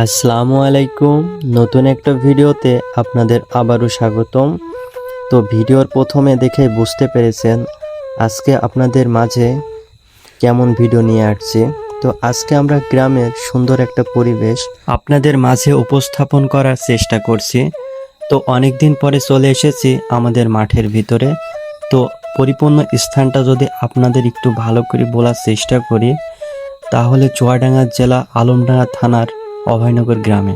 আসসালামু আলাইকুম। নতুন একটা ভিডিওতে আপনাদের আবারও স্বাগতম। তো ভিডিওর প্রথমে দেখে বুঝতে পেরেছেন আজকে আপনাদের মাঝে কেমন ভিডিও নিয়ে আসছি। তো আজকে আমরা গ্রামের সুন্দর একটা পরিবেশ আপনাদের মাঝে উপস্থাপন করার চেষ্টা করছি। তো অনেক দিন পরে চলে এসেছি আমাদের মাঠের ভিতরে। তো পরিপূর্ণ স্থানটা যদি আপনাদের একটু ভালো করে বলার চেষ্টা করি, তাহলে চুয়াডাঙ্গা জেলা আলমডাঙ্গা থানার অভয়নগর গ্রামে।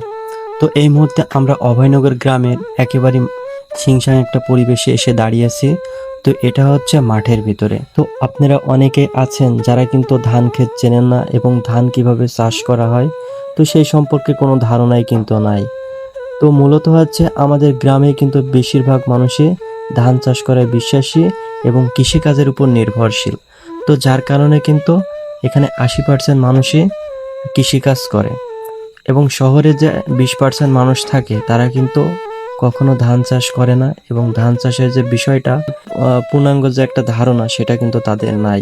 তো এই মুহূর্তে আমরা অভয়নগর গ্রামের একেবারে ছিমছাম একটা পরিবেশে এসে দাঁড়িয়েছি। তো এটা হচ্ছে মাঠের ভিতরে। তো আপনারা অনেকে আছেন যারা কিন্তু ধান ক্ষেত চেনেন না এবং ধান কিভাবে চাষ করা হয়, তো সেই সম্পর্কে কোনো ধারণাই কিন্তু নাই। তো মূলত হচ্ছে আমাদের গ্রামে কিন্তু বেশিরভাগ মানুষই ধান চাষ করায় বিশ্বাসী এবং কৃষিকাজের উপর নির্ভরশীল। তো যার কারণে কিন্তু এখানে 80% মানুষই কৃষিকাজ করে এবং শহরে যে 20% মানুষ থাকে তারা কিন্তু কখনো ধান চাষ করে না এবং ধান চাষের যে বিষয়টা পূর্ণাঙ্গ যে একটা ধারণা সেটা কিন্তু তাদের নাই।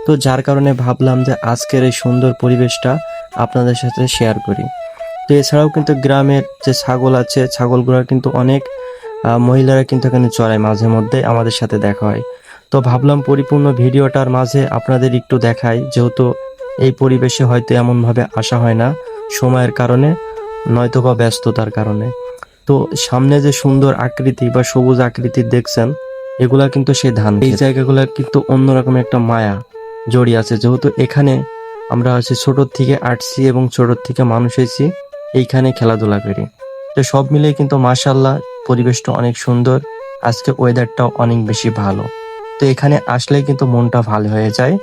তো যার কারণে ভাবলাম যে আজকের এই সুন্দর পরিবেশটা আপনাদের সাথে শেয়ার করি। তো এছাড়াও কিন্তু গ্রামের যে ছাগল আছে, ছাগলগুলো কিন্তু অনেক মহিলারা কিন্তু এখানে চড়ায়, মাঝে মধ্যে আমাদের সাথে দেখা হয়। তো ভাবলাম পরিপূর্ণ ভিডিওটার মাঝে আপনাদের একটু দেখাই, যেহেতু এই পরিবেশে হয়তো এমনভাবে আসা হয় না সময়ের কারণে, নয়তো বা ব্যস্ততার কারণে। তো সামনে যে সুন্দর আকৃতি বা সবুজ আকৃতি দেখছেন, এগুলা কিন্তু সেই ধান। এই জায়গাগুলো কিন্তু অন্যরকম একটা মায়া জড়িয়ে আছে, যেহেতু এখানে আমরা হচ্ছে ছোটোর থেকে আসছি এবং ছোটোর থেকে মানুষ হয়েছি, এইখানে খেলাধুলা করি। তো সব মিলিয়ে কিন্তু মাশাআল্লাহ পরিবেশটা অনেক সুন্দর। আজকে ওয়েদারটাও অনেক বেশি ভালো। তো এখানে আসলেই কিন্তু মনটা ভালো হয়ে যায়।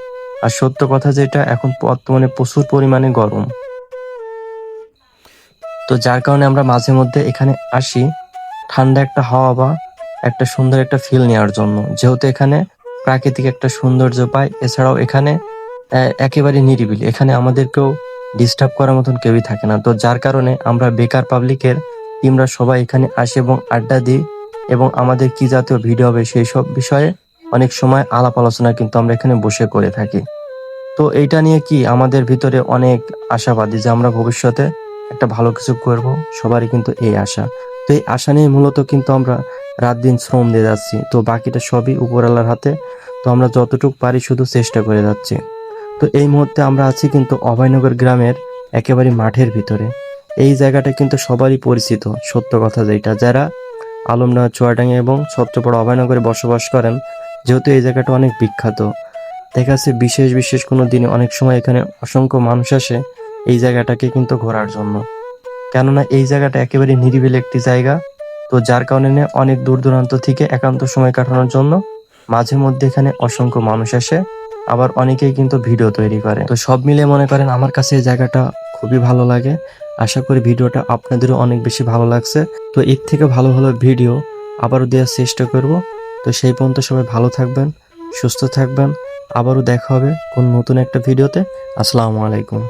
আর সত্য কথা যেটা, এখন বর্তমানে প্রচুর পরিমাণে গরম। তো যার কারণে আমরা মাঝে মধ্যে এখানে আসি ঠান্ডা একটা হাওয়া বা একটা সুন্দর একটা ফিল নেওয়ার জন্য, যেহেতু এখানে প্রাকৃতিক একটা সৌন্দর্য পাই। এছাড়াও এখানে একেবারে নিরিবিলি, এখানে আমাদেরকেও ডিস্টার্ব করার মতন কেউই থাকে না। তো যার কারণে আমরা বেকার পাবলিকের টিমরা সবাই এখানে আসি এবং আড্ডা দিই এবং আমাদের কি জাতীয় ভিডিও হবে সেই সব বিষয়ে অনেক সময় আলাপ আলোচনা কিন্তু আমরা এখানে বসে করে থাকি। তো এইটা নিয়ে কি আমাদের ভিতরে অনেক আশাবাদী যে আমরা ভবিষ্যতে একটা ভালো কিছু করব, সবারই কিন্তু এই আশা। তো এই আশা নিয়ে মূলত কিন্তু আমরা রাত দিন শ্রম দিয়ে যাচ্ছি। তো বাকিটা সবই উপরওয়ালার হাতে। তো আমরা যতটুকু পারি শুধু চেষ্টা করে যাচ্ছি। তো এই মুহূর্তে আমরা আছি কিন্তু অভয়নগর গ্রামের একেবারে মাঠের ভিতরে। এই জায়গাটা কিন্তু সবারই পরিচিত, সত্য কথা যেটা, যারা আলমডাঙ্গা, চুয়াডাঙ্গা এবং ছত্রপাড়া অভয়নগরে বসবাস করেন, যেহেতু এই জায়গাটা অনেক বিখ্যাত। দেখা যাচ্ছে বিশেষ বিশেষ কোনো দিনে অনেক সময় এখানে অসংখ্য মানুষ আসে এই জায়গাটাকে কিন্তু ঘোরার জন্য, কেননা এই জায়গাটা একেবারে নিরিবিলি একটি জায়গা। তো যার কারণে অনেক দূর দূরান্ত থেকে একান্ত সময় কাটানোর জন্য মাঝে মধ্যে এখানে অসংখ্য মানুষ আসে। আবার অনেকেই কিন্তু ভিডিও তৈরি করে। তো সব মিলিয়ে মনে করেন আমার কাছে এই জায়গাটা খুবই ভালো লাগে। আশা করি ভিডিওটা আপনাদেরও অনেক বেশি ভালো লাগছে। তো এর থেকে ভালো ভালো ভিডিও আবারও দেওয়ার চেষ্টা করব। তো সেই পর্যন্ত সবাই ভালো থাকবেন, সুস্থ থাকবেন। আবারও দেখা হবে কোন নতুন একটা ভিডিওতে। আসসালামু আলাইকুম।